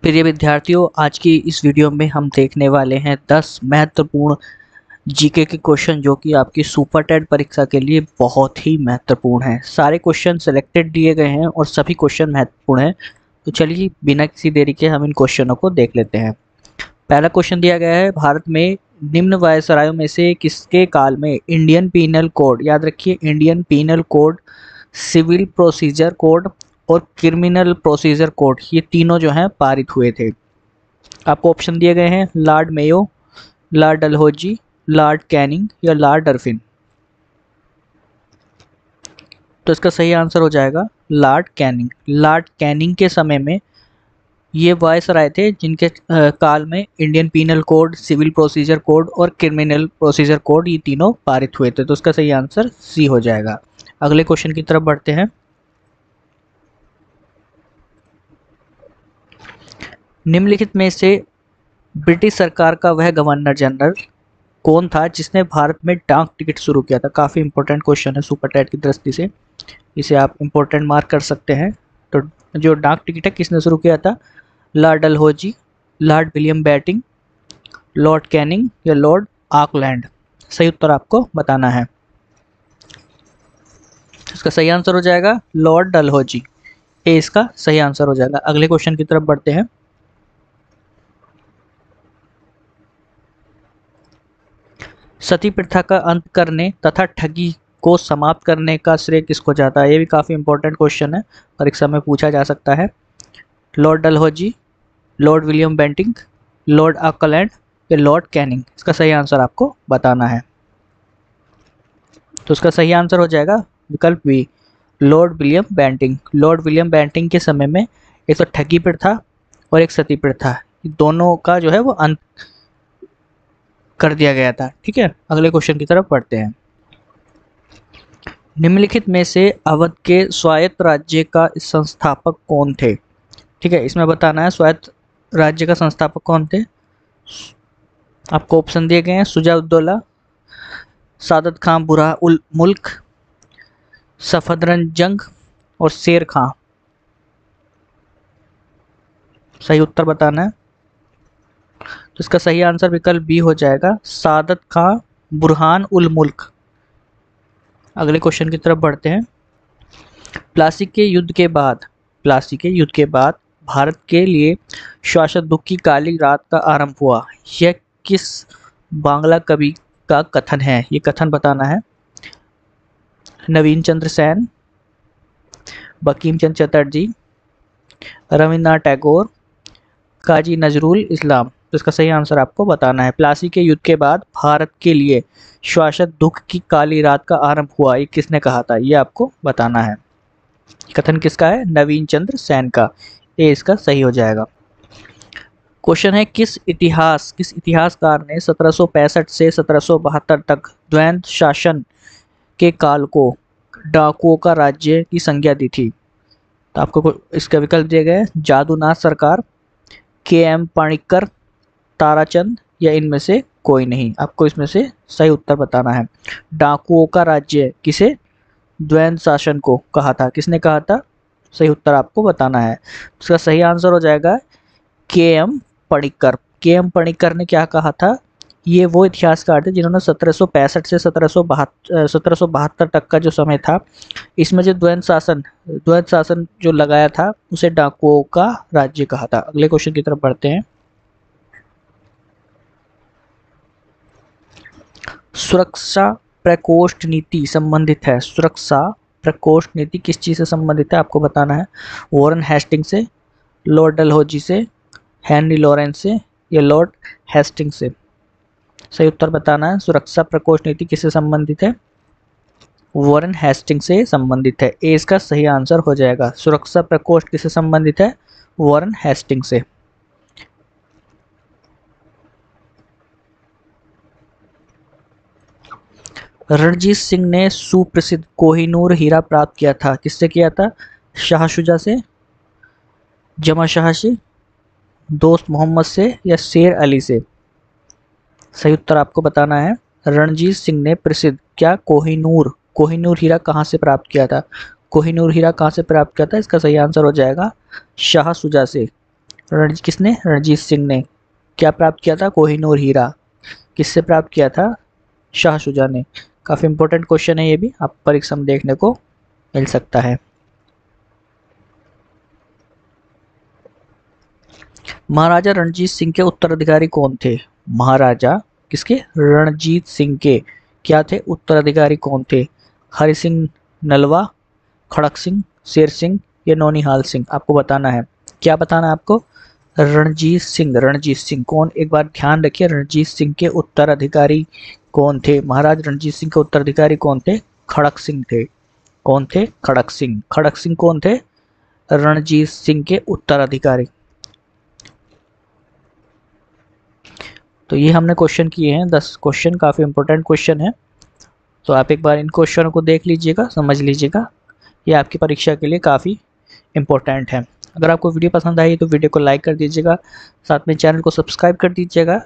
प्रिय विद्यार्थियों, आज की इस वीडियो में हम देखने वाले हैं 10 महत्वपूर्ण जीके के क्वेश्चन जो कि आपकी सुपर टेट परीक्षा के लिए बहुत ही महत्वपूर्ण हैं। सारे क्वेश्चन सिलेक्टेड दिए गए हैं और सभी क्वेश्चन महत्वपूर्ण हैं। तो चलिए बिना किसी देरी के हम इन क्वेश्चनों को देख लेते हैं। पहला क्वेश्चन दिया गया है, भारत में निम्न वायसरायों में से किसके काल में इंडियन पीनल कोड, याद रखिए Indian penal code, civil procedure code और क्रिमिनल प्रोसीजर कोड, ये तीनों जो हैं पारित हुए थे। आपको ऑप्शन दिए गए हैं Lord Mayo, Lord Dalhousie, Lord Canning या लॉर्ड इरविन। तो इसका सही आंसर हो जाएगा लॉर्ड कैनिंग। लॉर्ड कैनिंग के समय में ये वायसराय थे जिनके काल में Indian penal code, civil procedure code और क्रिमिनल प्रोसीजर कोड ये तीनों पारित हुए थे। तो इसका सही आंसर सी हो जाएगा। अगले क्वेश्चन की तरफ बढ़ते हैं। निम्नलिखित में से ब्रिटिश सरकार का वह गवर्नर जनरल कौन था जिसने भारत में डाक टिकट शुरू किया था। काफ़ी इंपॉर्टेंट क्वेश्चन है सुपर टेट की दृष्टि से, इसे आप इंपॉर्टेंट मार्क कर सकते हैं। तो जो डाक टिकट है किसने शुरू किया था? Lord Dalhousie, Lord William Bentinck, Lord Canning या लॉर्ड ऑकलैंड। सही उत्तर आपको बताना है। इसका सही आंसर हो जाएगा लॉर्ड डलहौजी। ए इसका सही आंसर हो जाएगा। अगले क्वेश्चन की तरफ बढ़ते हैं। सती प्रथा का अंत करने तथा ठगी को समाप्त करने का श्रेय किसको जाता है? ये भी काफ़ी इंपॉर्टेंट क्वेश्चन है, परीक्षा में पूछा जा सकता है। Lord Dalhousie, Lord William Bentinck, Lord Auckland या लॉर्ड कैनिंग। इसका सही आंसर आपको बताना है। तो इसका सही आंसर हो जाएगा विकल्प B, Lord William Bentinck. Lord William Bentinck के समय में एक तो ठगी प्रथा और एक सती प्रथा, दोनों का जो है वो अंत कर दिया गया था। ठीक है, अगले क्वेश्चन की तरफ बढ़ते हैं। निम्नलिखित में से अवध के स्वायत्त राज्य का संस्थापक कौन थे? ठीक है, इसमें बताना है स्वायत्त राज्य का संस्थापक कौन थे। आपको ऑप्शन दिए गए हैं शुजा-उद-दौला, सादत खां बुरहा उल मुल्क, सफदरजंग जंग और शेर खां। सही उत्तर बताना है। तो इसका सही आंसर विकल्प बी हो जाएगा, सादत खां बुरहान उल मुल्क। अगले क्वेश्चन की तरफ बढ़ते हैं। प्लासी के युद्ध के बाद भारत के लिए शासक दुख की काली रात का आरंभ हुआ, यह किस बांग्ला कवि का कथन है? ये कथन बताना है। नवीन चंद्र सेन, बंकिम चंद्र चटर्जी, रविन्द्रनाथ टैगोर, काजी नजरुल इस्लाम। तो इसका सही आंसर आपको बताना है। प्लासी के युद्ध के बाद भारत के लिए शासक दुख की काली रात का आरंभ हुआ, ये किसने कहा था? ये आपको बताना है। कथन किसका है? नवीन चंद्र सेन का। ये इसका सही हो जाएगा। क्वेश्चन है, किस इतिहासकार ने 1765 से 1772 तक द्वैध शासन के काल को डाकुओं का राज्य की संज्ञा दी थी? तो आपको इसका विकल्प दिए गए, जादूनाथ सरकार, के.एम. पाणिक्कर, ताराचंद या इनमें से कोई नहीं। आपको इसमें से सही उत्तर बताना है। डाकुओं का राज्य किसे द्वैध शासन को कहा था? किसने कहा था? सही उत्तर आपको बताना है। इसका सही आंसर हो जाएगा के.एम. पाणिक्कर। के.एम. पाणिक्कर ने क्या कहा था? ये वो इतिहासकार थे जिन्होंने 1765 से 1772 तक का जो समय था, इसमें जो द्वैध शासन जो लगाया था उसे डाकुओं का राज्य कहा था। अगले क्वेश्चन की तरफ बढ़ते हैं। सुरक्षा प्रकोष्ठ नीति संबंधित है। सुरक्षा प्रकोष्ठ नीति किस चीज से संबंधित है? आपको बताना है। वॉरेन हेस्टिंग्स से, लॉर्ड डलहौजी से, हेनरी लॉरेंस से या लॉर्ड हेस्टिंग्स से। सही उत्तर बताना है। सुरक्षा प्रकोष्ठ नीति किससे संबंधित है? वॉरेन हेस्टिंग्स से संबंधित है। ए इसका सही आंसर हो जाएगा। सुरक्षा प्रकोष्ठ किससे संबंधित है? वॉरेन हेस्टिंग्स से। रणजीत सिंह ने सुप्रसिद्ध कोहिनूर हीरा प्राप्त किया था, किससे किया था? शाह शुजा से, जमा शाह से, दोस्त मोहम्मद से या शेर अली से। सही उत्तर आपको बताना है। रणजीत सिंह ने प्रसिद्ध क्या कोहिनूर हीरा कहाँ से प्राप्त किया था? कोहिनूर हीरा कहाँ से प्राप्त किया था? इसका सही आंसर हो जाएगा शाह शुजा से। किसने? रणजीत सिंह ने। क्या प्राप्त किया था? कोहिनूर हीरा। किससे प्राप्त किया था? शाह शुजा ने। काफी इंपॉर्टेंट क्वेश्चन है, ये भी आप परीक्षा में देखने को मिल सकता है। महाराजा रणजीत सिंह के उत्तराधिकारी कौन थे? महाराजा किसके? रणजीत सिंह के क्या थे? उत्तराधिकारी कौन थे? हरि सिंह नलवा, खड़क सिंह, शेर सिंह या नौनिहाल सिंह? आपको बताना है। क्या बताना है आपको? रणजीत सिंह। रणजीत सिंह कौन? एक बार ध्यान रखिए, रणजीत सिंह के उत्तराधिकारी कौन थे? महाराज रणजीत सिंह के उत्तराधिकारी कौन थे? खड़क सिंह थे। कौन थे? खड़क सिंह। खड़क सिंह कौन थे? रणजीत सिंह के उत्तराधिकारी। तो ये हमने क्वेश्चन किए हैं 10 क्वेश्चन, काफ़ी इंपॉर्टेंट क्वेश्चन है। तो आप एक बार इन क्वेश्चनों को देख लीजिएगा, समझ लीजिएगा, ये आपकी परीक्षा के लिए काफ़ी इंपॉर्टेंट है। अगर आपको वीडियो पसंद आई तो वीडियो को लाइक कर दीजिएगा, साथ में चैनल को सब्सक्राइब कर दीजिएगा।